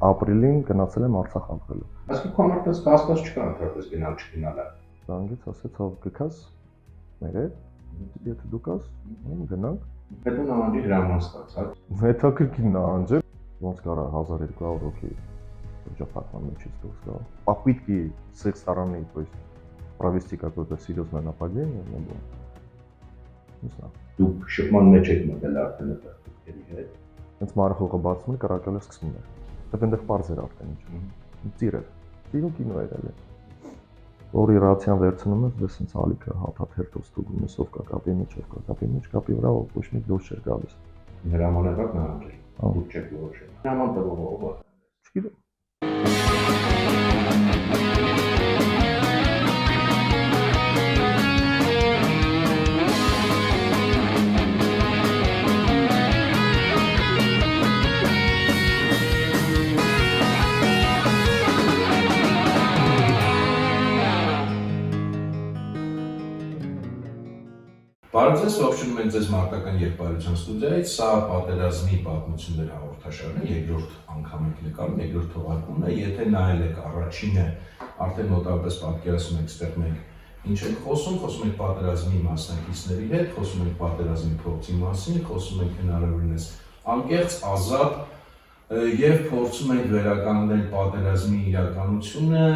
ապրիլին գնացել եմ Արցախ ապրելու։ Այսինքն քո համար դες կասկած չկա ընդհանրապես գնալ չգնալը։ Զանգեց ասեց, «Հավ գքաս մեր հետ, եթե դու կաս, գնանք»։ Հետո նահանջի հրաման ստացա։ Հետաքրքիր նահանջ է, ոնց կարա 1200 հոգի շրջափակման միջից դուրս գա։ Попытки с их стороны, то есть провести какое-то серьезное нападение, не было. Не знаю. Դուք շփման մեջ եք մտել արդեն հետաքրքրի հետ։ Հենց մարխողը բացում է, կարակալը սկսում է։ Դեռ այնտեղ པարզ էր արդեն ինչ։ Ծիր էր։ Ծիրու կինո էր էլի։ Որի ռացիան վերցնում ես, դες ինձ ալիքը հաթաթերթով ստուգում ես, ով կա կապի մեջ, ով կա կապի մեջ, կապի վրա ոչ մի դուրս չէր գալիս։ Հրամանեղակ նահանջի։ Դուք չեք որոշել։ Հրաման տվողը ով է։ Չգիտեմ։ Բարև ձեզ, ողջունում ենք ձեզ մարտական եղբայրության ստուդիայից, սա պատերազմի պատմություններ հաղորդաշարն է, երկրորդ անգամ եք նկարում, երկրորդ թողարկումն է, եթե նայել եք առաջինը, արդեն մոտավորապես պատկերացնում եք, ստեղ մենք ինչ ենք խոսում ենք պատերազմի մասնակիցների հետ, խոսում ենք պատերազմի փորձի մասին, խոսում ենք հնարավորինս անկեղծ, ազատ եւ փորձում ենք վերականգնել պատերազմի իրականությունը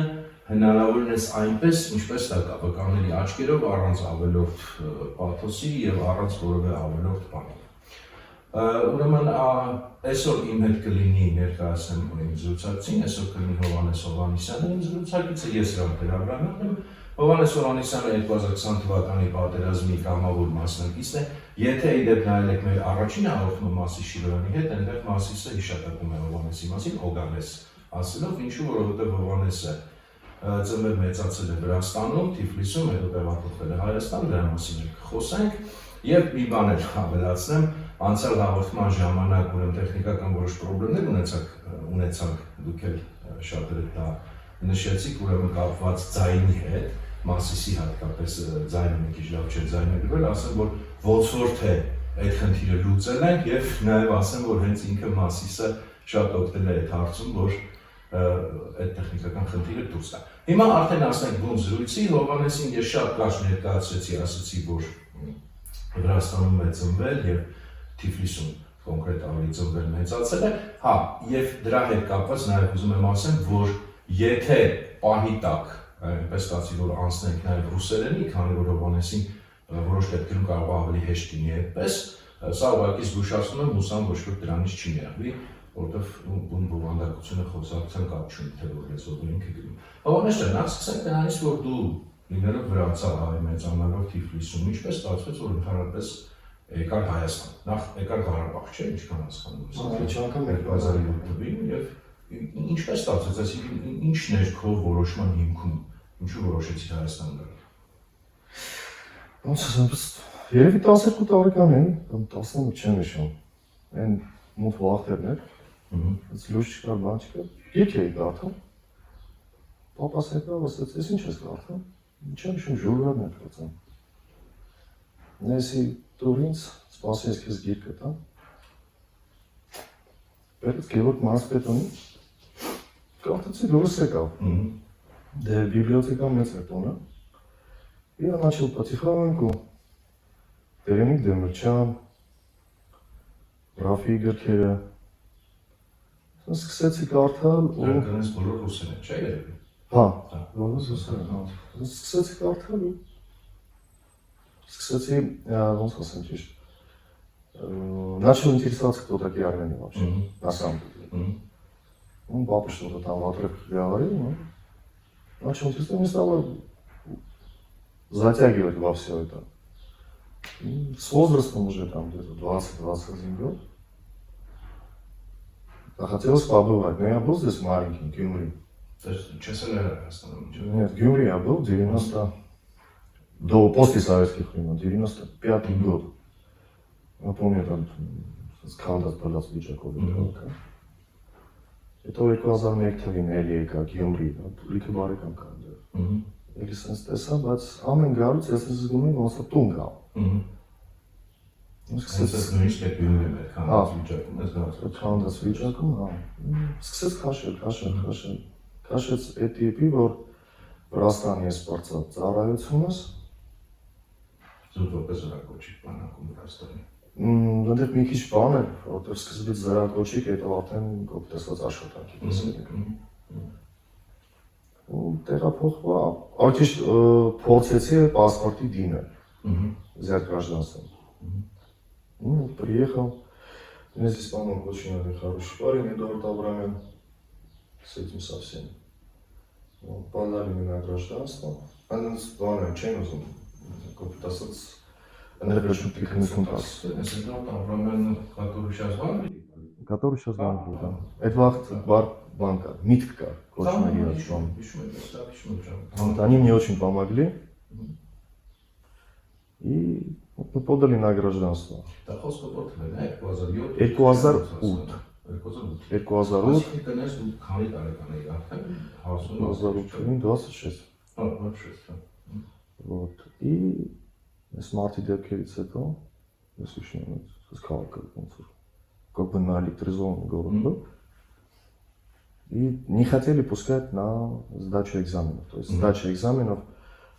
հնարավորինս այնպես, ինչպես դա կապականների աչքերով, առանց ավելորդ պաթոսի եւ առանց որևէ ավելորդ բանի։ Ուրեմն այսօր իմ հետ կլինի ներկայացնեմ իմ զրուցակցին, այսօր կլինի Հովհաննես Հովհաննիսյանը, իմ զրուցակիցը, ես Ռամբեր Աբրահամյանն եմ։ Հովհաննես Հովհաննիսյանը 2020 թվականի պատերազմի կամավոր մասնակիցն է։ Եթե իդեպ նայել եք մեր առաջին հաղորդումը Մասիս Շիրոյանի հետ, այնտեղ Մասիսը հիշատակում է Հովհաննեսի մասին, Օգանես ասելով, ինչու որովհետեւ Հովհաննեսը ծնվել մեծացել է Վրաստանում, Թիֆլիսում, հետո տեղափոխվել է Հայաստան, դրա մասին խոսենք եւ մի բան էլ ավելացնեմ, անցյալ հաղորդման ժամանակ ուրեմն տեխնիկական որոշ խնդիրներ ունեցանք, դուք էլ շատերը դա նշեցիք, ուրեմն կապված ձայնի հետ, Մասիսի հատկապես ձայնը մի քիչ լավ չէ ձայնագրվել, ասեմ, որ ոնց որ թե այդ խնդիրը լուծել ենք եւ նաեւ ասեմ, որ հենց ինքը Մասիսը շատ օգնել է այդ հարցում, որ այդ տեխնիկական խնդիրը դուրս գա։ Հիմա արդեն ասենք բուն զրույցի, Հովհաննեսին ես շատ կարճ ներկայացրեցի, ասացի, որ Վրաստանում է ծնվել եւ Թիֆլիսում կոնկրետ ավելի ծնվել մեծացել է, հա, եւ դրա հետ կապված նաեւ ուզում եմ ասեմ, որ եթե պահի տակ, այնպես ստացի, որ անցնենք նաեւ ռուսերենի, քանի որ Հովհաննեսին որոշ դեպքերում կարող է ավելի հեշտ լինի այդպես, սա ուղղակի զգուշացնում եմ, ուսամ ոչ որ դրանից չի ներվի, որտեվ բուն բովանդակությունը խոսակցության կապ չունի, թե որ լեզվով ինքը գրում։ Հովհաննես ջան, նախ սկսենք նրանից, որ դու լինելով վրացահայ մեծանալով Թիֆլիսում, ինչպես ստացվեց, որ ընդհանրապես եկար Հայաստան։ Նախ եկար Ղարաբաղ, չէ՞, ինչքան հասկանում ես։ Առաջին անգամ 2007 թվականին եւ ինչպես ստացվեց, այսինքն ի՞նչն էր քո որոշման հիմքում, ինչու որոշեցի Հայաստան գալ։ Ոնց ասեմ, երևի 12 տարեկան էի, կամ 15 չեմ հիշում։ Այն մոտ վախտերն էր։ Այս լույս չկար, բան չկար։ Գիրք էի կարդում։ Պապաս եկավ, ասաց, «Էս ինչ ես կարդում»։ Չեմ հիշում, ժուրնալն եմ կարդում։ Նեսի դուր ինձ, սպասի ես քեզ գիրքը տամ։ Բերեց Գևորգ Մարզպետոնի։ Կարդացի, դուրս եկավ։ Դե բիբլիոթեկա մեծ էր տոնը։ Я начал потихоньку Դերենիկ Դեմիրճյան, Ռաֆի գրքերը սկսեցի կարդալ ու դրանից բոլոր ռուսերեն չէ՞ երևի։ Հա, բոլորը ռուսերեն, հա։ Սկսեցի կարդալ ու սկսեցի, ոնց ասեմ ճիշտ, начал интересоваться, кто такие армяне вообще, на самом деле. Ну, папа что-то там в отрывках говорил, но начал интересоваться, мне стало затягивать во все это. С возрастом уже там где-то 20-21 год. Хотелось побывать, но я был здесь маленький, Гюмри. То есть ЧССР основном? Нет, Гюмри я был 90, после советских времен, 95-й год. Я помню, там скандал Палац Вичаковый. Это 2001 թվին էլի եկա Գյումրի, լիքը բարեկամ կան դեռ։ Էլի սենց տեսա, բայց ամեն գալուց ես զգում եմ ոնց որ տուն գամ։ Սկսեց նույնիսկ այդ բյուրը մեր քանդած վիճակում ես գնացել։ Քանդած վիճակում, հա։ Սկսեց քաշեց այդ տիպի, որ Վրաստանի ես բարձր ծառայությունս Զուտոպես հրակոչիկ բանակում Վրաստանի։ Այնտեղ մի քիչ բան էր, որտեղ սկզբից զրակոչիկ, հետո արդեն կոպտեսված աշխատանքի պես եկեք։ Ու տեղափոխվա, արդյոք փորձեցի паспорти դիմել, взять гражданство. Ну, приехал, мне здесь, по-моему, очень хороший парень, Эдуард Абрамян, с этим совсем. Подали мне на гражданство. Она главное, чем нужен? Копитасец. Энергетический техникум-тас. Это Эдуард Абрамян, который сейчас в Англии? Который сейчас в Англии, да. Это бар банка, Митка, Кочмария. Вот они мне очень помогли. И мы подали на гражданство. 2008. 26. Вот. И с марта декабря это, если еще сказал, как бы на электризованный город был. И не хотели пускать на сдачу экзаменов. То есть сдача экзаменов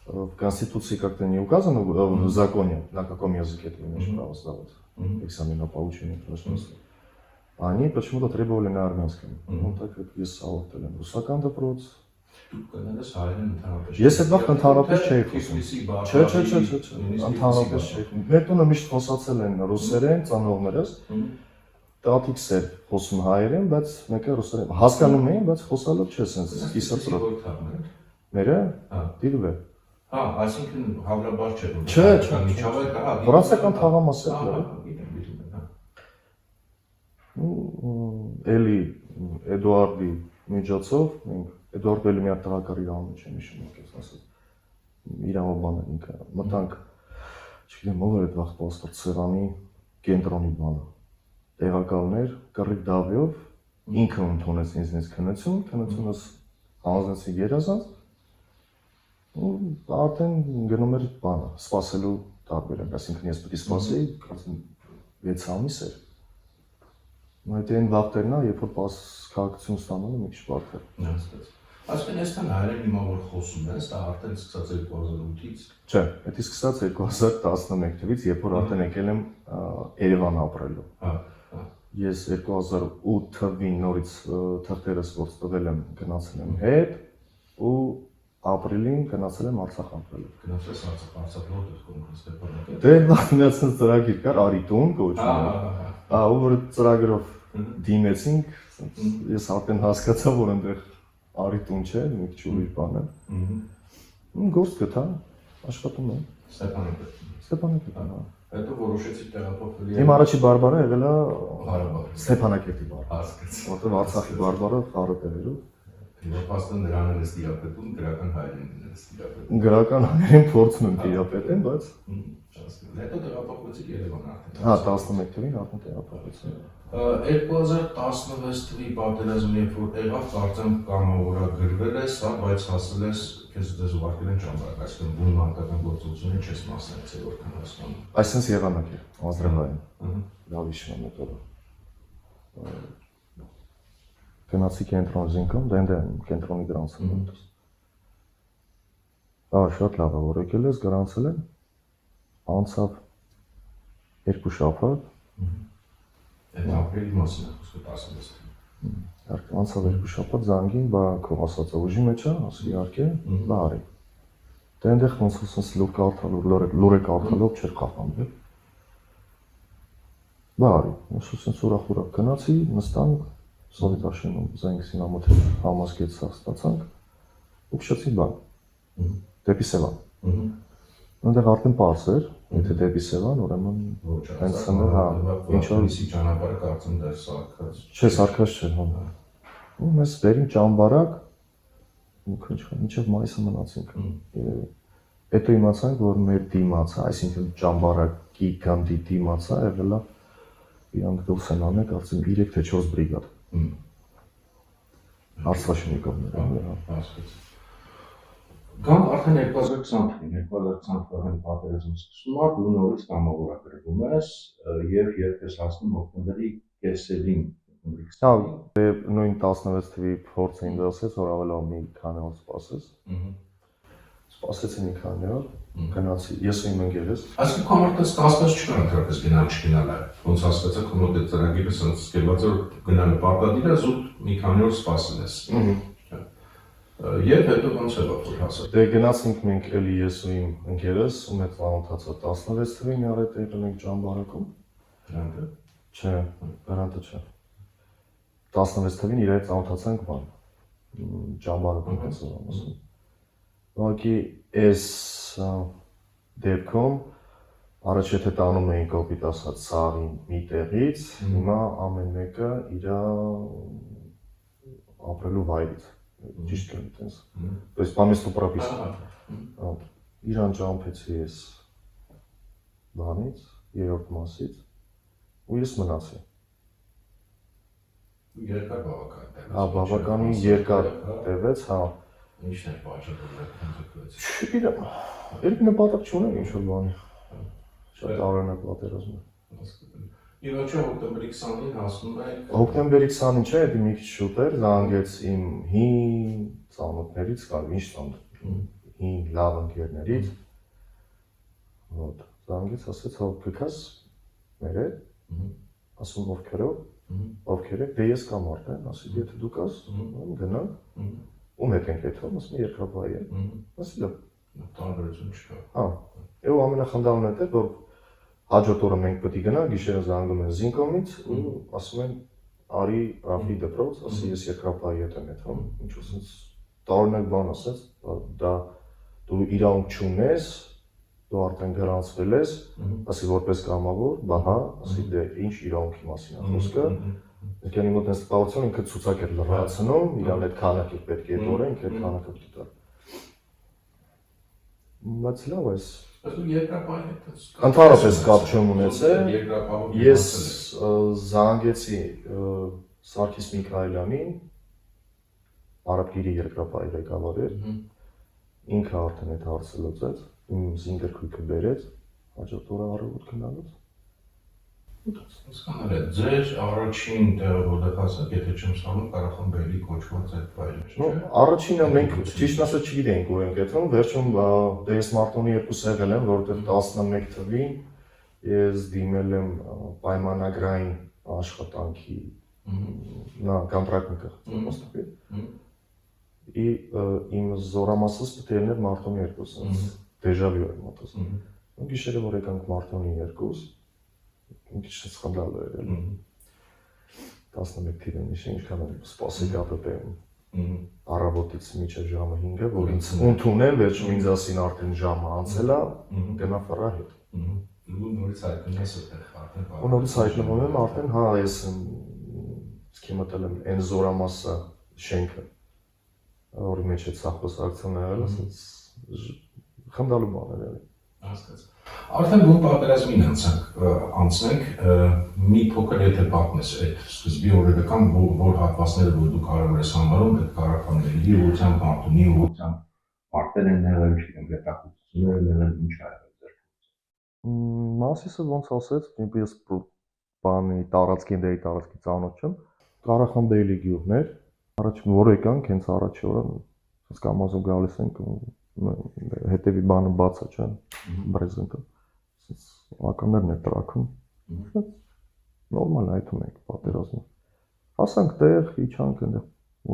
в Конституции как-то не указано в законе, на каком языке ты имеешь право сдавать экзамен на получение гражданства. А они почему-то требовали на армянском. Ну, так как есть салателен. Русакан допрос. Ես այդ վաղ ընդհանրապես չէի խոսում։ Չէ, ընդհանրապես չէի։ Մեր տունը միշտ խոսացել են ռուսերեն, ծանոթներս։ Տատիկս էր խոսում հայերեն, բայց մեկը ռուսերեն։ Հասկանում էին, բայց խոսալով չէ սենց կիսապրոտ։ Մերը դիլվե։ Հա, այսինքն հավրաբար չէ։ Չէ, վրացական թաղամաս է։ Էլի Էդուարդի միջոցով մենք Էդուարդ էլի մի հատ տղակար իր անունը չեմ հիշում, ոնց ասած։ Իրանով բանը ինքը մտանք, չգիտեմ ով էր այդ վաղ պաստոր Սևանի կենտրոնի բանը։ Տեղակալներ կռիվ դավիով ինքը ընդունեց ինձնից քննությունս հանձնեցի երազանց ու արդեն գնում էր բանը, սպասելու տարբերակ, այսինքն ես պետք է սպասեի, կարծեմ 6 ամիս էր։ Այդ այն վաղտերն է, երբ որ քաղաքացիություն ստանալը մի քիչ բարդ էր։ Այսինքն այսքան հայերեն հիմա որ խոսում ես, դա արդեն սկսած 2008-ից։ Չէ, դա սկսած 2011 թվականից, երբ որ արդեն եկել եմ Երևան ապրելու։ Ես 2008 թվականին նորից թղթերս որ տվել եմ, գնացել եմ հետ ու ապրիլին գնացել եմ Արցախ ապրելու։ Գնացել Արցախ որտեղ կոնկրետ Ստեփանակերտ։ Դե մնացած ծրագիր կար Արիտուն կոչվում է։ Ու որ ծրագրով դիմեցինք, ես արդեն հասկացա, որ այնտեղ Արիտուն չէ, մի քիչ ուրիշ բան է։ Գործ գտա, աշխատում եմ։ Ստեփանակերտ։ Հետո որոշեցիք տեղափոխվել։ Իմ առաջի բարբառը եղել է Ղարաբաղ։ Ստեփանակերտի բարբառ։ Հասկացա։ Որտեղ Արցախի բարբառը խառը տեղերով։ Իվապաստան դրանն ես դիապետում, գրական հայերեն ես դիապետում։ Գրական հայերեն փորձում եմ դիապետեն, բայց հետո տեղափոխվեցիք Երևան արդեն։ հա 11 թվականին արդեն տեղափոխվեցի։ 2016 թվականի պատերազմը երբ որ եղավ, կարծեմ կամավորագրվել ես, հա, բայց հասել ես քեզ դες ուղարկել են ճամբար, այսինքն բուն մարտական գործողություններին չես մասնակցել, որքան հասկանում։ Այսինքն եղանակ է, ազրևային։ Լավ հիշում եմ հետո։ Գնացի կենտրոն զինքամ, դե կենտրոնի գրանցել եմ դուս։ Շատ լավ է, որ եկել ես, գրանցել եմ։ Անցավ 2 շաբաթ։ Այդ ապրիլի մասին է խոսքը 16 թվականին։ Անցավ 2 շաբաթ զանգին, բա քո ասածը ուժի մեջ է, ասի իհարկե, բա արի։ Դե այնտեղ ոնց ասած լուրը կարդալով չէր կապանվել։ Բա արի, ասած ուրախ գնացի, նստանք Սովետաշինում զենք սինամոթել համազգեց ստացանք ու քշեցի բան։ Դեպի Սևան։ Այնտեղ արդեն պարզ էր, եթե դեպի Սևան, ուրեմն հենց սնը, հա, ինչ որ ճանապարհը կարծեմ դեռ սարքած։ Չէ, սարքած չէ, հա։ Ու մեզ բերին ճամբարակ, մինչև մայիսը մնացինք։ Հետո իմացանք, որ մեր դիմացը, այսինքն ճամբարակի գանդի դիմացը եղել է իրանք դուրս են անել, կարծեմ 3 թե 4 բրիգադ։ Արցախնիկովներ, հա։ Գանք արդեն 2020 թվականին պատերազմը սկսվում է, դու նորից կամավորագրվում ես եւ երբ ես հասնում հոկտեմբերի կեսերին Հա, նույն 16 թվականի փորձը ինձ ասեց, որ ավելի լավ մի քանի օր սպասես։ Սպասեցի մի քանի օր, գնացի, ես ու իմ ընկերս։ Այսինքն կամարտը ստացված չկա ընդհանրապես գնալ չգնալը։ Ոնց հասկացա կոմոդ է ծրագիրը սենց սկսված որ գնալը պարտադիր է զուտ մի քանի օր սպասել ես։ Եվ հետո ոնց է որ հասա։ Դե գնացինք մենք էլի ես ու իմ ընկերս ու մեծ ծանոթացա 16 թվականին արետ եկնենք ճամբարակում։ Դրանքը։ Չէ, դրանքը չէ։ 16 թվականին իրար ծանոթացանք բան։ Ճամբարակում կասում ասում։ Ուղղակի այս դեպքում առաջ եթե տանում էին կոպիտ ասած սաղին մի տեղից, հիմա ամեն մեկը իր ապրելու վայրից։ Ճիշտ կան այդպես։ То есть по месту прописка։ Իրան ճամփեցի ես բանից, երրորդ մասից ու ես մնացի։ Երկար բավական տևեց։ Հա, բավականին երկար տևեց, հա։ Ինչն է պատճառը ընդգրկվեց։ Չգիտեմ, երբ նպատակ չունեմ ինչ-որ բանի։ Շատ տարօրինակ պատերազմ է։ Եվ աչա հոկտեմբերի 20-ին հասնում եք։ Հոկտեմբերի 20-ին չէ, դա մի քիչ շուտ էր, զանգեց իմ հին ծանոթներից, կամ ինչ ծանոթ, հին լավ ընկերներից։ Ոտ, զանգեց, ասեց, հո գքաս մեր հետ, ասում ովքեր եք, դե ես կամ արդեն, ասի, եթե դու կաս, գնանք, ում հետ ենք եթում, ասում երկրապահի է, ասի լավ։ Տարբերություն չկա։ Հա, եւ ամենախնդալն է որ հաջորդ օրը մենք պետք է գնանք, գիշերը զանգում են Զինկոմից ու ասում են արի Ռաֆի դպրոց, ասի ես երկրապահի հետ եմ եթում, ինչու ասես տարօրինակ բան ասեց, դա դու իրավունք չունես, դու արդեն գրանցվել ես, ասի որպես կամավոր, բահա, ասի դե ինչ իրավունքի մասին է խոսքը, եկանի մոտ այս տպավորություն ինքը ցուցակ էր լրացնում, իրան այդ քանակը պետք է դորեն, ինքը այդ քանակը պետք է տա։ Բայց լավ է։ Դու երկրապահի հետ Ընդհանրապես կապ չեմ ունեցել։ Ես զանգեցի Սարգիս Միքայելյանին, Արաբգիրի երկրապահի ղեկավար էր։ Ինքը արդեն այդ հարցը լուծեց, իմ զինգրքույկը բերեց, հաջորդ օրը առավոտ գնալուց։ Հասկանալ է, ձեր առաջին տեղը որտեղ հասաք, եթե չեմ սխալվում, Ղարախանբեյլի կոչված այդ վայրը, չէ՞։ Առաջինը մենք ճիշտ ասած չգիտեինք ուր ենք եթում, վերջում դե ես մարտոնի 2 եղել եմ, որովհետև 11 թվականին ես դիմել եմ պայմանագրային աշխատանքի նա կոնտրակտնիկը поступил։ И իմ զորամասս պետք է լիներ մարտոնի 2, դեժավյու էր մոտս։ Գիշերը որ եկանք մարտոնի 2, մի քիչ սխալալ էր էլի։ 11 թվականին ինչքան եմ սպասել ԱՊՊ-ում։ Առավոտից մինչև ժամը 5-ը, որ ինձ ընդունել, վերջում ինձ ասին արդեն ժամը անցել է, գնա ֆրա հետ։ Ու նորից հայտնվում ես այդտեղ արդեն։ Ու նորից հայտնվում եմ արդեն, հա, ես սկի մտել եմ այն զորամասը շենքը, որի մեջ է սախոսակցությունն եղել, ասենց խնդալու բաներ էլի։ Հասկացա։ Արդեն դու պատերազմին անցնենք, մի փոքր եթե պատմես այդ սկզբի օրերը կամ որ հատվածները որ դու կարևոր ես համարում, այդ Ղարախանբեյլի ուղղությամբ, Մարտունի ուղղությամբ, մարտեր են եղել, չգիտեմ, գետակցություններ են եղել, ինչ ա եղել ձեր։ Մասիսը ոնց ասեց, ես բանի տարածքի ծանոթ չեմ, Ղարախանբեյլի գյուղն էր, առաջ որ եկանք, հենց առաջի օրը կամազով գալիս ենք, հետևի բանը բաց է, չէ՞, բրեզենտը, ականներն էր տրաքում, նորմալ այդում ենք պատերազմը, հասանք տեղ, իջանք, այնտեղ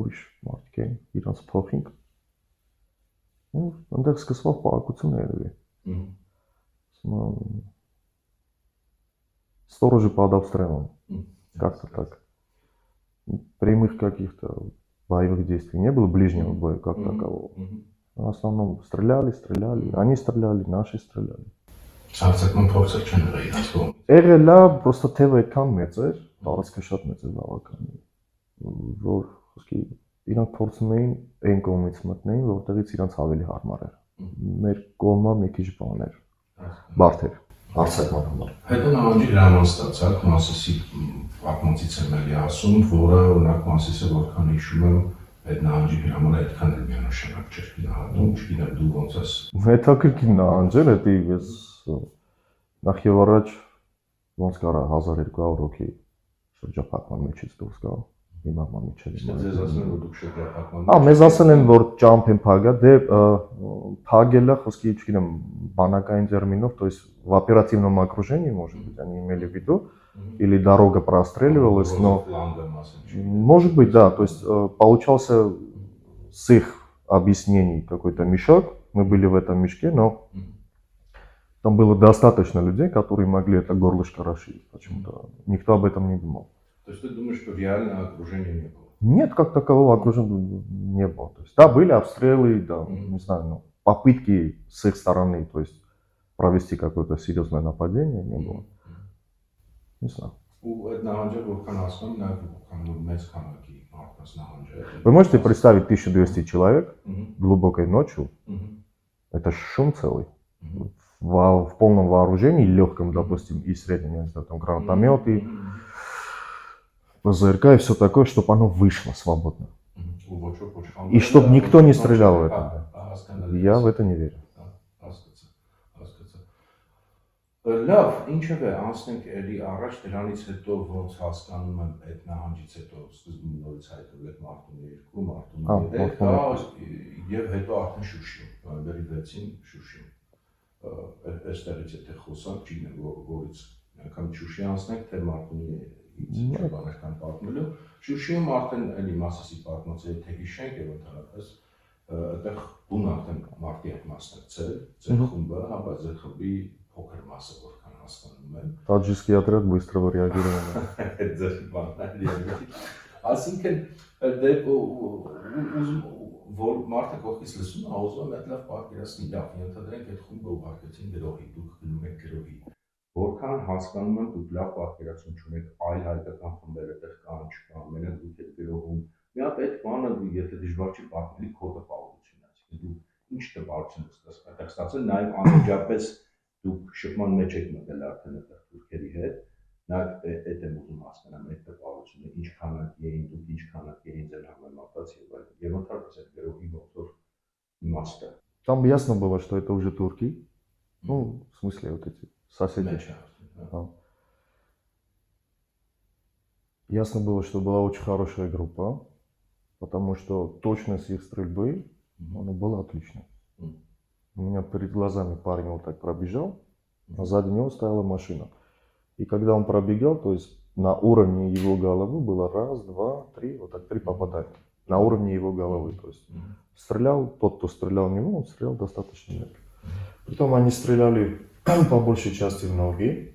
ուրիշ մարդիկ էին, իրանց փոխինք, այնտեղ սկսվող պարակություն է երևի, сторожи под обстрелом, как-то так, прямых каких-то боевых действий не было, ближнего боя как такового. В основном стреляли, они стреляли, наши стреляли. Սարսակման փորձեր չեն եղել իրաց կողմից։ Եղել է, պրոստը թևը այդքան մեծ էր, տարածքը շատ մեծ էր բավական, որ խոսքի իրանք փորձում էին այն կողմից մտնեին, որտեղից իրանց ավելի հարմար էր։ Մեր կողմը մի քիչ բան էր, բարդ էր, հարձակման համար։ Հետո նահանջի հրաման ստացաք, Մասիսի պատմածից եմ էլի ասում, որը օրինակ Մասիսը որքան հիշում եմ այդ նահանջի համար այդքան էլ միանշանակ չէր գնահատում, չգիտեմ դու ոնց ես։ Հետաքրքիր նահանջել, դա ես նախ եւ առաջ ոնց կարա 1200 հոգի շրջափակման մեջից դուրս գա։ Հիմա միջել Իսկ ձեզ ասում են որ դուք շրջափակման։ Մեզ ասել են որ ճամփ են փագա, դե փագելը խոսքի, չգիտեմ, բանակային терминов, то есть в оперативном окружении, может быть, они имели в виду, или дорога простреливалась, но может быть, да, то есть получался с их объяснений какой-то мешок, мы были в этом мешке, но там было достаточно людей, которые могли это горлышко расширить, почему-то никто об этом не думал. То есть ты думаешь, что реального окружения не было? Нет, как такового окружения не было. То есть, да, были обстрелы, да, не знаю, ну, попытки с их стороны, то есть провести какое-то серьезное нападение не было. Не знаю. Вы можете представить 1200 человек глубокой ночью? Это шум целый. В полном вооружении, легком, допустим, и среднем, я не знаю, там гранатометы, ПЗРК и все такое, чтобы оно вышло свободно. И чтобы никто не стрелял в это. Я в это не верю. Լավ, ինչև է, անցնենք էլի առաջ դրանից հետո ոնց հասկանում եմ այդ նահանջից հետո սկզբում նորից հայտնվել Մարտունի 2, Մարտունի 3, եւ հետո արդեն Շուշիում, նոյեմբերի 6-ին Շուշիում։ Այստեղից եթե խոսանք, չգիտեմ որից անգամ Շուշի անցնենք, թե Մարտունի բանական պատմելու։ Շուշիում արդեն էլի Մասիսի պատմոցի թե հիշենք եւ ընդհանրապես այդտեղ բուն արդեն մարտի հետ մասնակցել, ձեր խումբը, հա, բայց ձեր խմբի փոքր մասը որքան հասկանում եմ։ Таджикский отряд быстрого реагирования. Ձեր բանն էլի։ Այսինքն դե որ մարդը կողքից լսում է, ուզում է լավ պատկերացնի, լավ, ենթադրենք այդ խումբը ուղարկեցին գրողի, դուք գնում եք գրողի։ Որքան հասկանում եմ, դուք լավ պատկերացում ունեք այլ հայկական խմբեր այդտեղ կան, չկան, մենակ դուք եք գրողում։ Մի հատ այդ բանը եթե դժվար չի պատմելի քո տպավորությունն է, այսինքն դու ինչ տպավորություն ես ստացել, նաև անմիջապես դուք շփման մեջ եք մտել արդեն այդտեղ թուրքերի հետ, նաև այդ եմ ուզում հասկանամ այդ տպավորությունը, ինչ քանակի էին դուք, ինչ քանակի էին ձեր համեմատած եւ այլն։ Եվ ընդհանրապես այդ գրողի ոնց որ իմաստը։ Там ясно было, что это уже турки. Ну, в смысле, вот эти соседи. Ясно было, что была очень хорошая группа, потому что точность их стрельбы, она была отличной. У меня перед глазами парень вот так пробежал, а сзади него стояла машина. И когда он пробегал, то есть на уровне его головы было раз, два, три, вот так 3 попадания. На уровне его головы, то есть стрелял, тот, кто стрелял в него, он стрелял достаточно метко. Притом они стреляли по большей части в ноги.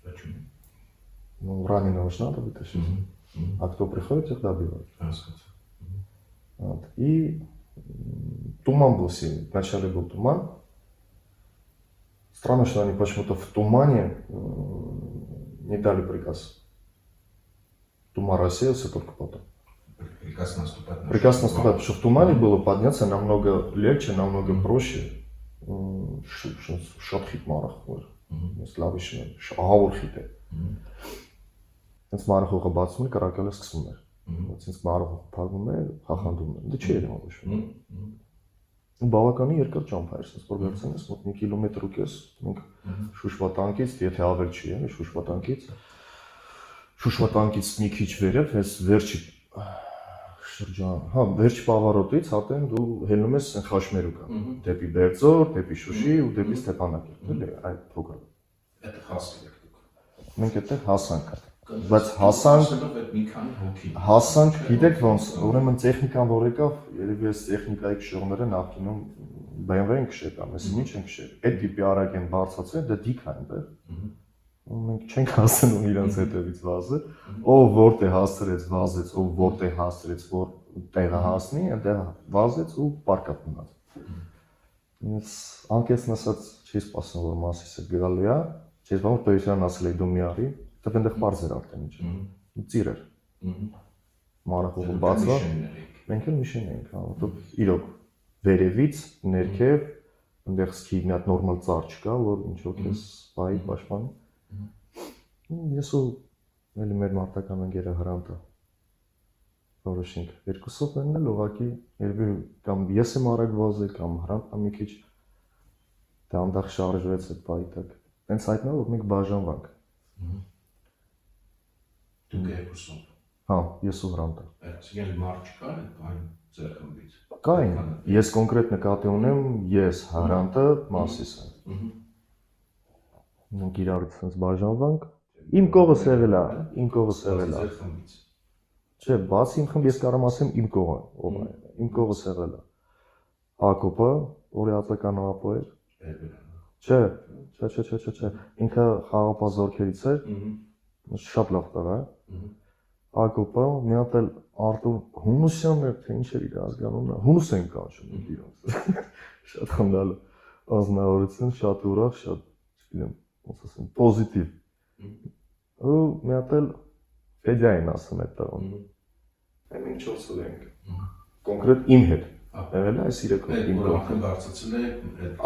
Почему? Ну, раненого же надо вытащить. А кто приходит, их добивают. Вот. И туман был сильный. Вначале был туман. Странно, что они почему-то в тумане не дали приказ. Туман рассеялся только потом. Приказ наступать. Приказ наступать, потому что в тумане было подняться намного легче, намного проще. Շատ խիտ մարախ որ ես լավ հիշում եմ, ահավոր խիտ է։ Հենց մարախողը բացում է, կրակելը սկսվում էր։ Հենց մարախողը փակվում է, խախանդում է։ Դե չի երևում ոչ։ Ու բավականին երկար ճամփա էր, ասես որ գցեն ես մոտ 1 կիլոմետր ու կես, մենք Շուշվատանկից, եթե ավել չի, էլի Շուշվատանկից մի քիչ վերև, հենց վերջի շրջան, հա, վերջ պավարոտից հատեն դու հելնում ես Խաշմերուկա, դեպի Բերձոր, դեպի Շուշի ու դեպի Ստեփանակերտ, էլի այդ փոքր։ Այդ հասել եք դուք։ Մենք այդտեղ հասանք։ Բայց հասանք, գիտեք ոնց, ուրեմն տեխնիկան որ եկավ, երևի այս տեխնիկայի քշողները նախկինում BMW-ն քշել կամ էս ինչ են քշել։ Այդ տիպի արագ են բարձրացել, դա դիք է այնտեղ։ Մենք չենք հասնում իրանց հետևից վազը, ով որտեղ հասցրեց վազեց, ով որտեղ հասցրեց որ տեղը հասնի, այնտեղ վազեց ու պարկապ մնաց։ Ինձ անկեսն ասած չի սպասում որ Մասիսը գալու է, չի սպասում որ Պերիսյանն ասել է դու մի արի, դա այնտեղ բարձ էր արդեն ինչ։ Ծիր էր։ Մարախողը բացվա, մենք էլ միշեն էինք, հա, իրոք վերևից ներքև այնտեղ սկի մի հատ նորմալ ծառ չկա, որ ինչ որ քեզ սպայի պաշտպանի։ Ես ու էլի մեր մարտական ընկերը Հրանտը որոշենք երկուսով մեննել ուղղակի երբի կամ ես եմ արագ վազել կամ Հրանտը մի քիչ դանդաղ շարժվեց այդ բայտակ հենց հայտնա որ մենք բաժանվանք Դուք երկուսով հա ես ու Հրանտը այսինքն մարդ չկար այն ձեր խմբից կային ես կոնկրետ նկատի ունեմ ես Հրանտը Մասիսը մենք իրար ցած բաժանվանք իմ կողս եղել է ձեր խմբից Չէ, բացի իմ խմբ ես կարող ասեմ իմ կողը, ով է, իմ կողս եղել է։ Հակոբը, օրիացական ապո էր։ Չէ, ինքը խաղապահ զորքերից էր, շատ լավ տղա է։ Հակոբը, մի հատ էլ Արտուր Հունուսյանն էր, թե ինչ էր իր ազգանունը, Հունուս են կանչում իրենց։ Շատ խնդալու, ազնվորություն, շատ ուրախ, շատ, չգիտեմ, ոնց ասեմ, պոզիտիվ։ Ու մի հատ էլ Ֆեդյային ասում է տղան։ Մենք 4 ենք։ Կոնկրետ իմ հետ։ Եղել է այս 3 իմ արդեն բարձրացել է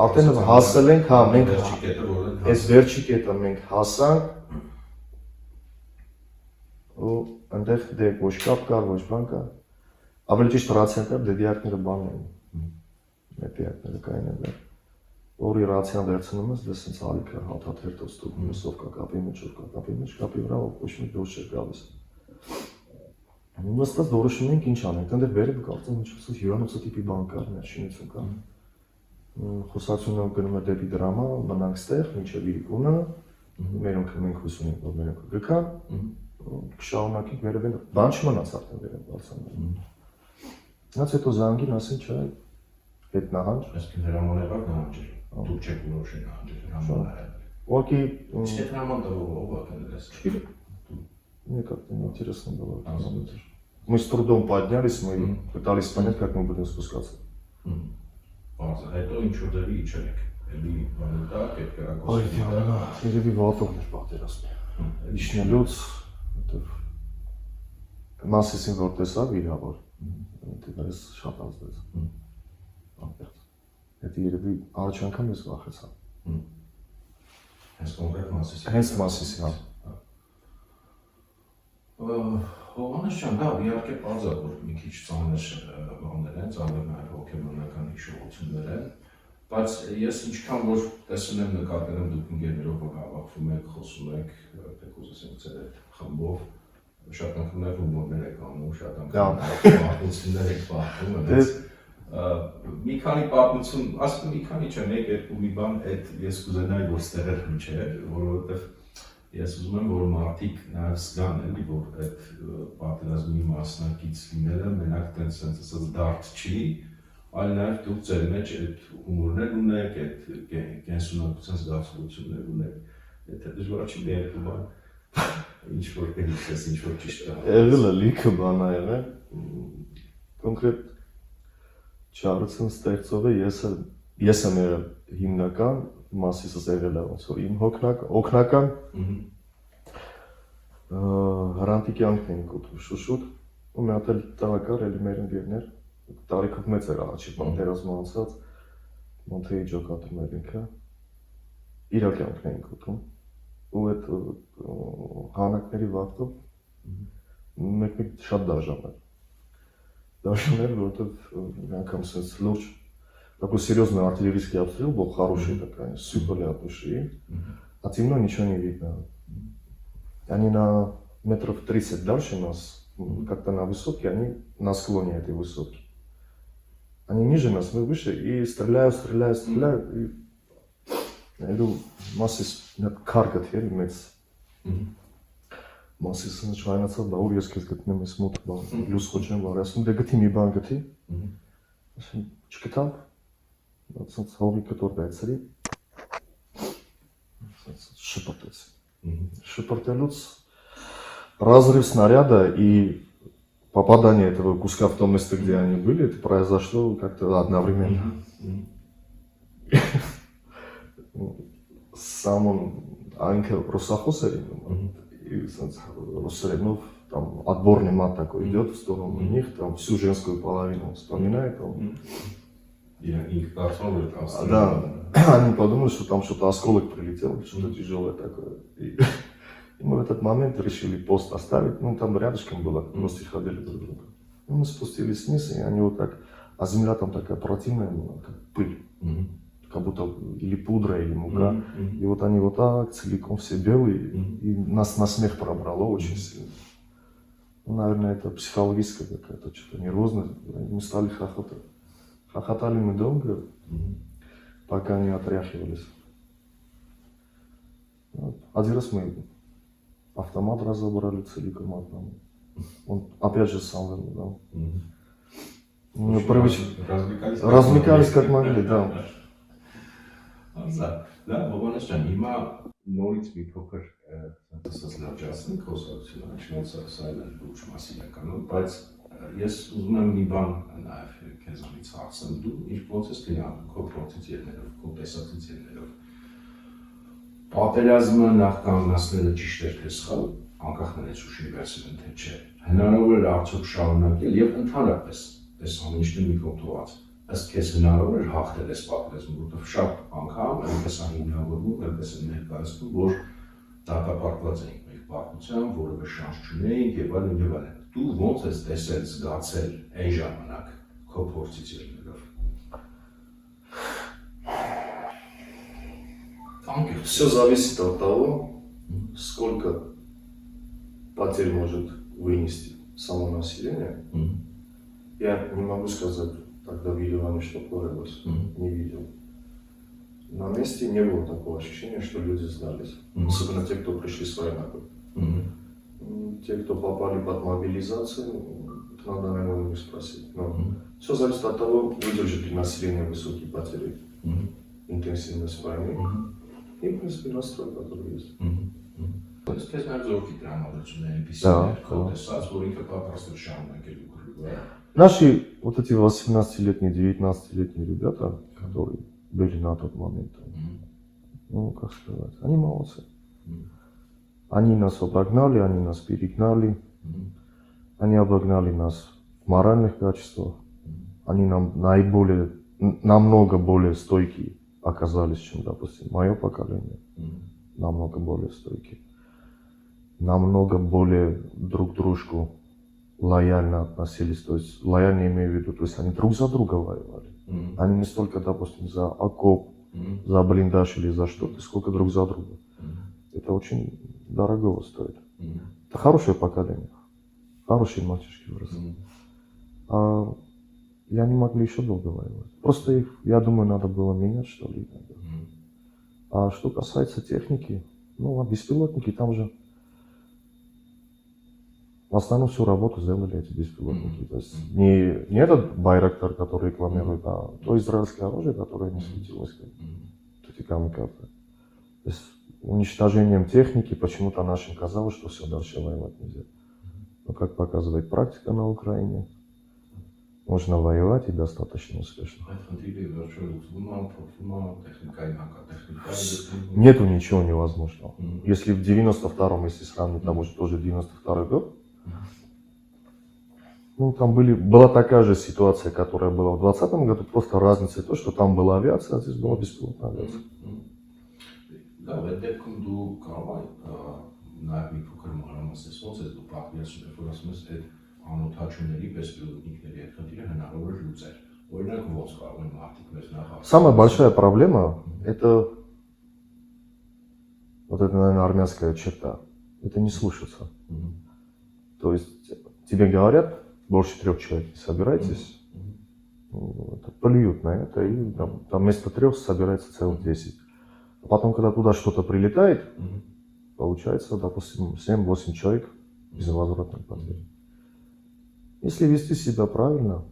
Արդեն հասել ենք, հա, մենք վերջի կետը որը այս վերջի կետը մենք հասանք ու այնտեղ դե ոչ կապ կար, ոչ բան կար։ Ավելի ճիշտ ռացիան կար, դե դիակները բանն էին։ Դիակները կային այնտեղ։ Որի ռացիան վերցնում ես, դե սենց ալիքը հաթաթերթով ստուգում ես, ով կա կապի մեջ, ով կա կապի մեջ, կապի վրա ոչ մի դուրս չէր գալիս։ Նստած որոշում ենք ինչ անենք, այնտեղ վերև կարծեմ ինչ-որ հյուրանոցի տիպի բան կար, ներշինություն կար։ Խոսակցությունը գնում է դեպի դրամա, մնանք ստեղ, մինչև իրիկունը, մերոնքը մենք հուսում ենք, որ մերոնքը գկան, կշարունակենք վերևեն, բան չմնաց արդեն վերև բարձրանում։ Նայած հետո զանգին ասին չէ, հետ նահանջ։ Այսինքն հրամանեղար նահանջել, դուք չեք որոշել նահանջել, հրամանեղար։ Ուղղակի Իսկ այդ հրաման տվողը ով է կներես։ Мне как-то неинтересно было. Мы с трудом поднялись, мы пытались понять, как мы будем спускаться. Հետո ինչ որ դեպի իջեք, էլի բանուտակ, այդ կերակոս։ Ой, երևի վատով էր պատերազմը։ Իջնելուց, Մասիսին որ տեսավ իրավոր, դերս շատ ազդեց։ Այդ երևի առաջ անգամ ես վախեցա։ Հենց կոնկրետ Մասիսի։ Հենց Մասիսի, հա։ Հովանես ջան, դա իհարկե պարզ է, որ մի քիչ ծանր բաներ են, ծանր նաև հոգեբանական հիշողություններ են, բայց ես ինչքան որ տեսնում եմ նկատել եմ դուք ընկերներով հավաքվում եք, խոսում եք, թեկուզ ասենք ձեր այդ խմբով, շատ անգամներ հումորներ եք անում, շատ անգամներ պատմություններ եք պատմում, մի քանի պատմություն, ասում մի քանի չէ, մեկ-երկու մի բան, այդ ես կուզենայի, որ ստեղեր հնչեր, որովհետև Ես ուզում եմ, որ մարդիկ նաև զգան էլի, որ այդ պատերազմի մասնակից լինելը մենակ տենց ասած դարդ չի, այլ նաև դուք ձեր մեջ այդ հումորներ ունեք, այդ կենսունակության զգացողություններ ունեք, եթե դժվար չի երկու բան, ինչ որ կհիշես, ինչ որ ճիշտ է։ Եղել է լիքը բան ա եղել, կոնկրետ Չարլզն ստեղծողը ես եմ եղել հիմնական Մասիսս եղել է ոնց որ իմ օգնական Հրանտի կյանքն էինք ուտում շուշուտ ու մի հատ էլ տղա կար էլի մեր ընկերներ տարիքով մեծ էր առաջի պատերազմը անցած Մոնթեի ջոկատում էր ինքը իր կյանքն էինք ուտում ու այդ հանակների վաղտով մեկ շատ դաժան էր որովհետև անգամ սենց լուրջ Такой серьезный артиллерийский обстрел был, хороший такая, сыпали от души. А темно, ничего не видно. Они на метров 30 дальше нас, как-то на высотке, они на склоне этой высотки. Они ниже нас, мы выше, и стреляют. И я иду, Մասիս каргат ели մեծ. Մասիսը նշվայնացավ, դա ուր ես կեզ գտնեմ ես մոտ բան, լուս խոչեմ վար, ասում դե գտի մի բան գտի, ասում չգտավ, Սենց հողի կտոր բացրի, шепортелюц разрыв снаряда и попадание этого куска в том месте, где они были, это произошло как-то одновременно. Сам он, Анька Русахосарин, и Русаринов, там отборный мат такой идет в сторону них, там всю женскую половину вспоминает он. Их карцовый там. Да, они подумали, что там что-то осколок прилетел, что-то тяжелое такое. И мы в этот момент решили пост оставить, ну там рядышком было, просто ходили друг друга. Мы спустились вниз, и они вот так, а земля там такая противная, как пыль, как будто или пудра, или мука. И вот они вот так целиком все белые, и нас на смех пробрало очень сильно. Ну, наверное, это психологическая какая-то что-то нервозность. Мы стали хохотать. Хохотали мы долго, пока они отряхивались. Вот. Один раз мы автомат разобрали целиком одному. Он опять же сам выбрал. Ну, развлекались как могли, да. Да, բովանես ջան, հիմա նորից մի փոքր ասած լավջացնենք խոսակցությունը, չնայած սա էլ լուրջ մասին է կանում, բայց ես ուզում եմ մի բան նաև քեզանից հարցնել, դու ոնց ես գնահատում քո փորձից ելնելով, քո տեսակից ելնելով։ Պատերազմը նախ կանգնացնելը ճիշտ էր թե սխալ, անկախ նրանից ուշիվերսիան թե չէ։ Հնարավոր է արդյոք շարունակել եւ ընդհանրապես այս ամեն ինչը մի կողմ թողած։ Ըստ քեզ հնարավոր է հաղթել այս պատերազմը, որովհետև շատ անգամ այնպես է հիմնավորվում, այնպես է ներկայացնում, որ դատապարտված ենք մեր պատմությամբ, որևէ շանս չունեինք եւ այլն եւ այլն։ Դու ոնց ես տեսել, զգացել այն ժամանակ քո փորձից ելնելով։ Все зависит от того, сколько потерь может вынести само население. Я не могу сказать, тогда видел они, что творилось, не видел. На месте не было такого ощущения, что люди сдались. Особенно те, кто пришли с войной. Те, кто попали под мобилизацию, это надо, наверное, у них спросить. Но все зависит от того, выдержит ли население высокие потери, интенсивность войны. И, в принципе, настрой, который есть. Наши вот эти 18-летние, 19-летние ребята, которые были на тот момент, ну, как сказать, они молодцы. Они нас обогнали, они нас перегнали, они обогнали нас в моральных качествах, они намного более стойкие оказались, чем, допустим, мое поколение, намного более стойкие, намного более друг к дружку лояльно относились, то есть лояльно имею в виду, то есть они друг за друга воевали, они не столько, допустим, за окоп, за блиндаж или за что-то, сколько друг за друга. Это очень дорого стоит. Это хорошее поколение, хорошие мальчишки выросли. А и они могли еще долго воевать. Просто их, я думаю, надо было менять, что ли. А что касается техники, ну, а беспилотники там же в основном всю работу сделали эти беспилотники. То есть не этот Байрактар, который рекламирует, а то израильское оружие, которое не светилось, эти камикадзе. То есть уничтожением техники почему-то нашим казалось, что все, дальше воевать нельзя. Но как показывает практика на Украине, можно воевать и достаточно успешно. Нету ничего невозможного. Если в 92-м, если сравнить, там уже тоже 92-й год, ну, там была такая же ситуация, которая была в 2020 году, просто разница то, что там была авиация, а здесь была беспилотная авиация. Да, в этом դու կարող ես նաև մի փոքր մանրամասնից ոնց ես դու պատկերացնում, որ ասում ես այդ անօթաչուների բեսպիլոտնիկների այդ խնդիրը հնարավոր է լուծել։ Օրինակ ոնց կարող են մարդիկ մեզ նախ. Самая большая проблема это вот это, наверное, армянская черта. Это не слушаться. То есть тебе говорят, больше 3 человек не собирайтесь, плюют на это, и там вместо 3 собирается целых 10. А потом, когда туда что-то прилетает, получается, допустим, 7-8 человек безвозвратных потерь. Если вести себя правильно,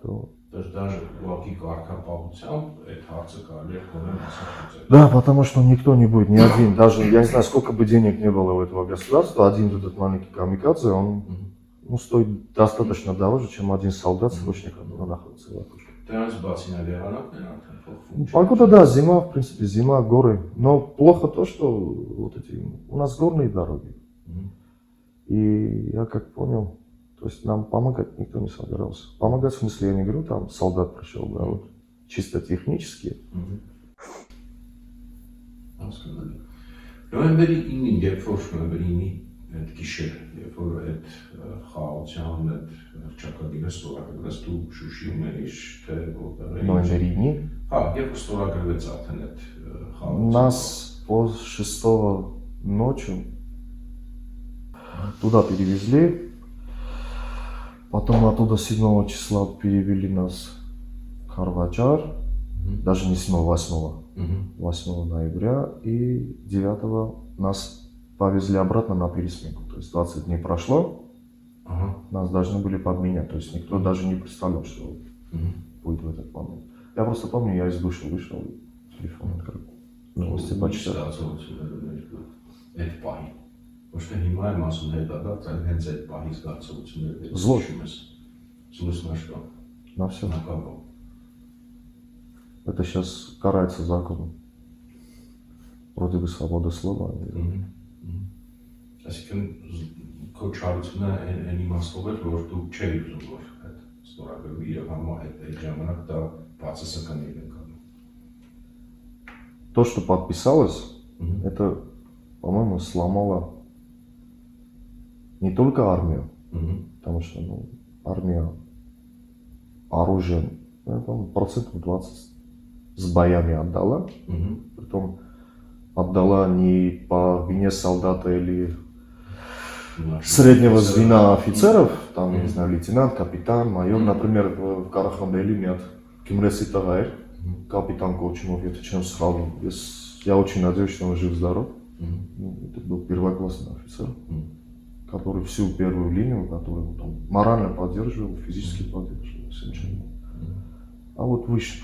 то... Даже да, потому что никто не будет, ни один, даже, я не знаю, сколько бы денег не было у этого государства, один этот маленький камикадзе, он стоит достаточно дороже, чем один солдат-срочник, который находится в окружении. Погода, да, зима, в принципе, зима, горы. Но плохо то, что вот у нас горные дороги. И я как понял, то есть нам помогать никто не собирался. Помогать в смысле, я не говорю, там солдат пришел, да, вот чисто технически. այդ գիշեր, երբ որ այդ խաղաղության այդ հռչակագիրը ստորագրվեց, դու Շուշիում էիր, թե որտեղ էիր։ Նոյեմբերի 9-ին. Հա, երբ ստորագրվեց արդեն այդ խաղաղությունը։ Нас после 6 ночи туда перевезли, потом оттуда 7 числа перевели нас в Карвачар, даже не 7, 8 ноября, и 9 нас повезли обратно на пересменку. То есть 20 дней прошло, нас должны были подменять. То есть никто даже не представлял, что будет в этот момент. Я просто помню, я из души вышел, телефон открыл. Новости почитал. Այդ պահի։ Ոչ թե հիմա եմ ասում հետագա, այլ հենց այդ պահի զգացողությունները Зло. Զլուսնաշկա։ На все. На кого? Это сейчас карается законом. Вроде бы свобода слова. Այսինքն քո չարությունը այն իմաստով էր, որ դու չէի ուզում որ այդ ստորագրվի եւ համա այդ ժամանակ դա բացասական էր ընկալում։ То, что подписалось, это, по-моему, сломало не только армию, потому что армия оружием, по-моему, 20% с боями отдала, притом отдала не по вине солдата или среднего звена офицеров, там, я не знаю, лейтенант, капитан, майор, например, в Карахамбели нет Кимреси Тавайр, капитан Кочумов, это чем схвалил. Я очень надеюсь, что он жив-здоров. Это был первоклассный офицер, который всю первую линию, который там морально поддерживал, физически поддерживал, всем чем. А вот выше.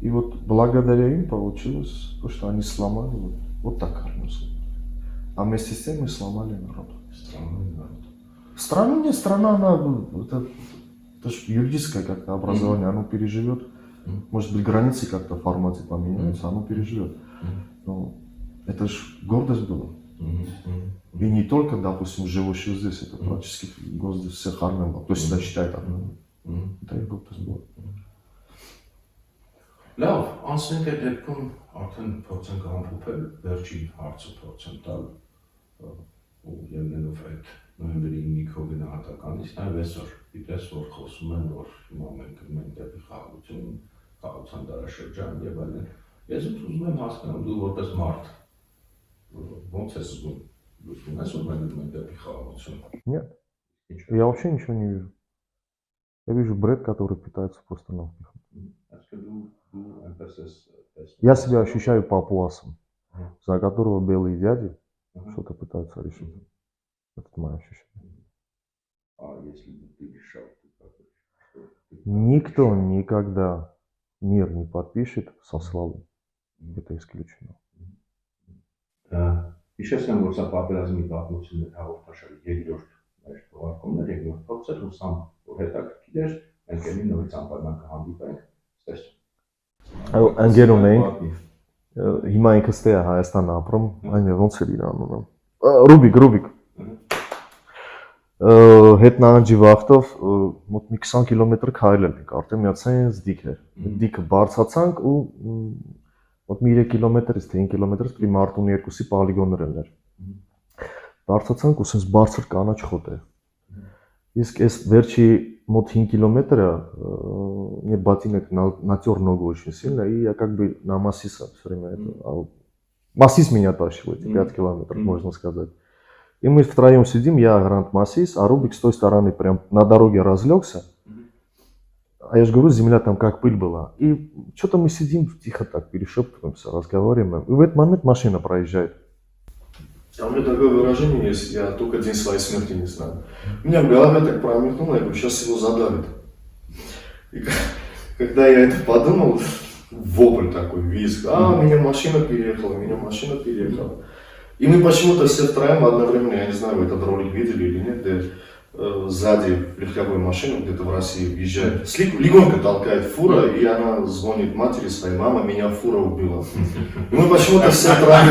И вот благодаря им получилось то, что они сломали вот так армию. А вместе с тем мы сломали народ. Страну не страна, она это же юридическое как-то образование, оно переживет. Может быть, границы как-то в формате поменяются, оно переживет. Но это же гордость была. И не только, допустим, живущие здесь, это практически гордость всех армян, кто себя считает армяном. Это их гордость была. Լավ, անցնենք այդ դեպքում արդեն փորձենք ամփոփել վերջին հարցը փորձենք տալ ու ելնելով այդ նոյեմբերի 9-ի քո գնահատականից, նաև այսօր դիտես որ խոսում են որ հիմա մենք գնում դեպի խաղաղություն, խաղաղության դարաշրջան եւ այլն։ Ես ուզում եմ հասկանալ դու որպես մարդ ոնց ես զգում, դու ունես որ մենք գնում դեպի խաղաղություն։ Нет, я вообще ничего не вижу. Я вижу бред, который пытается просто нам впихнуть. Я себя ощущаю папуасом, за которого белые дяди что-то пытаются решить. Это мое ощущение. А если бы ты решал, Никто никогда мир не подпишет со славой. Это исключено. Հիշեցնեմ, որ սա պատերազմի պատմությունների հաղորդաշարի երկրորդ մեր թողարկումն էր, երկրորդ փորձը ուսամ, որ հետաքրքիր էր, մենք ելի նորից անպայման կհանդիպենք, ստեսություն։ Ընկեր ունենք, հիմա ինքը ստե է Հայաստան ապրում, այն ոնց էր իր անունը։ Ռուբիկ։ Հետ նահանջի վախտով մոտ մի 20 կիլոմետր քայլել ենք, արդեն միացանց դիք էր։ Դիքը բարձացանք ու մոտ մի 3 կիլոմետրից թե 5 կիլոմետրից պրի Մարտունի 2-ի պոլիգոններ են։ Բարձացանք ու sense բարձր կանաչ խոտ է։ Իսկ այս վերջի мод 5 километра мне ботинок натер ногу очень сильно, и я как бы на массиса все время это. Массис меня тащил эти 5 километров, можно сказать. И мы втроем сидим, я Гранд Массис, а Рубик с той стороны прям на дороге разлегся. А я же говорю, земля там как пыль была. И что-то мы сидим, тихо так перешептываемся, разговариваем. И в этот момент машина проезжает. А у меня такое выражение есть, я только день своей смерти не знаю. У меня в голове так промелькнуло, я говорю, сейчас его задавит. И когда я это подумал, вопль такой, визг, меня машина переехала. И мы почему-то все втроем одновременно, я не знаю, вы этот ролик видели или нет, где сзади легковой машины где-то в России въезжает, легонько толкает фура, и она звонит матери своей, мама, меня фура убила. И мы почему-то все втроем,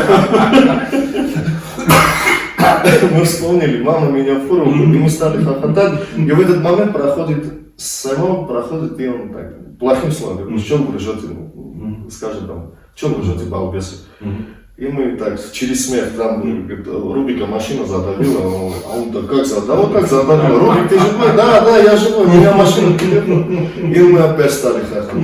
мы вспомнили, мама, меня фура убила, и мы стали хохотать, и в этот момент проходит Саймон, и он так, плохим словом, говорит, что вы лжете, скажет там, что вы лжете, балбесы. И мы так через смех, там, говорит, Рубика машина задавила, а он так, как задавил? Как задавил? Рубик, ты живой? Да, я живой, меня машина перевернула. И мы опять стали хохотать.